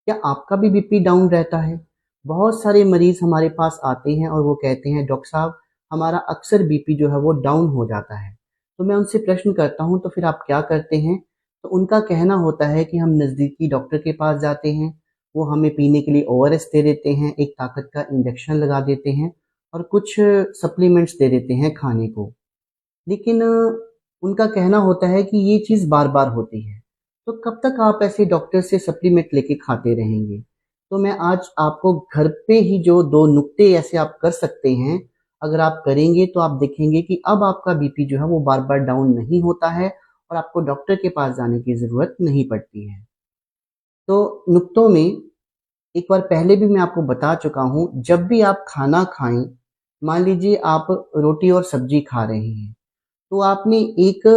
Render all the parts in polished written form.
क्या आपका भी बीपी डाउन रहता है? बहुत सारे मरीज हमारे पास आते हैं और वो कहते हैं डॉक्टर साहब हमारा अक्सर बीपी जो है वो डाउन हो जाता है। तो मैं उनसे प्रश्न करता हूँ तो फिर आप क्या करते हैं? तो उनका कहना होता है कि हम नज़दीकी डॉक्टर के पास जाते हैं, वो हमें पीने के लिए ओआरएस दे देते हैं, एक ताकत का इंजेक्शन लगा देते हैं और कुछ सप्लीमेंट्स दे देते हैं खाने को। लेकिन उनका कहना होता है कि ये चीज़ बार-बार होती है। तो कब तक आप ऐसे डॉक्टर से सप्लीमेंट लेके खाते रहेंगे? तो मैं आज आपको घर पे ही जो 2 नुक्ते ऐसे आप कर सकते हैं, अगर आप करेंगे तो आप देखेंगे कि अब आपका बीपी जो है वो बार-बार डाउन नहीं होता है और आपको डॉक्टर के पास जाने की ज़रूरत नहीं पड़ती है। तो नुक्तों में एक बार पहले भी मैं आपको बता चुका हूँ, जब भी आप खाना खाएँ, मान लीजिए आप रोटी और सब्ज़ी खा रहे हैं, तो आपने एक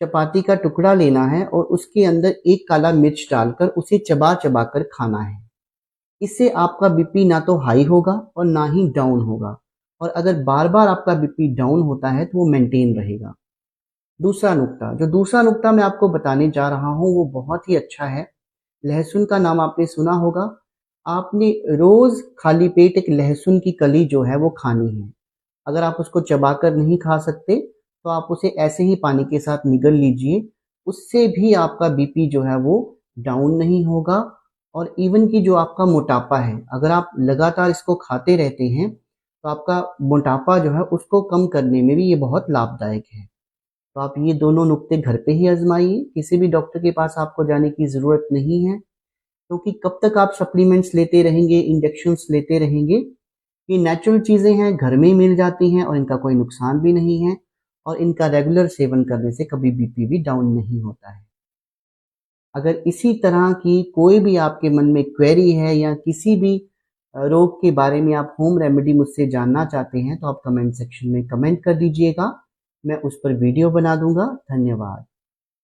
चपाती का टुकड़ा लेना है और उसके अंदर एक काला मिर्च डालकर उसे चबा-चबा कर खाना है। इससे आपका बीपी ना तो हाई होगा और ना ही डाउन होगा और अगर बार-बार आपका बीपी डाउन होता है तो वो मेंटेन रहेगा। जो दूसरा नुक्ता मैं आपको बताने जा रहा हूँ वो बहुत ही अच्छा है। लहसुन का नाम आपने सुना होगा। आपने रोज़ खाली पेट एक लहसुन की कली जो है वो खानी है। अगर आप उसको चबाकर नहीं खा सकते तो आप उसे ऐसे ही पानी के साथ निगल लीजिए। उससे भी आपका बीपी जो है वो डाउन नहीं होगा और इवन कि जो आपका मोटापा है, अगर आप लगातार इसको खाते रहते हैं तो आपका मोटापा जो है उसको कम करने में भी ये बहुत लाभदायक है। तो आप ये दोनों नुक्ते घर पे ही आजमाइए, किसी भी डॉक्टर के पास आपको जाने की ज़रूरत नहीं है, क्योंकि कब तक आप सप्लीमेंट्स लेते रहेंगे, इंजेक्शंस लेते रहेंगे। ये नेचुरल चीज़ें हैं, घर में ही मिल जाती हैं और इनका कोई नुकसान भी नहीं है और इनका रेगुलर सेवन करने से कभी बीपी भी डाउन नहीं होता है। अगर इसी तरह की कोई भी आपके मन में क्वेरी है या किसी भी रोग के बारे में आप होम रेमेडी मुझसे जानना चाहते हैं तो आप कमेंट सेक्शन में कमेंट कर दीजिएगा। मैं उस पर वीडियो बना दूंगा। धन्यवाद।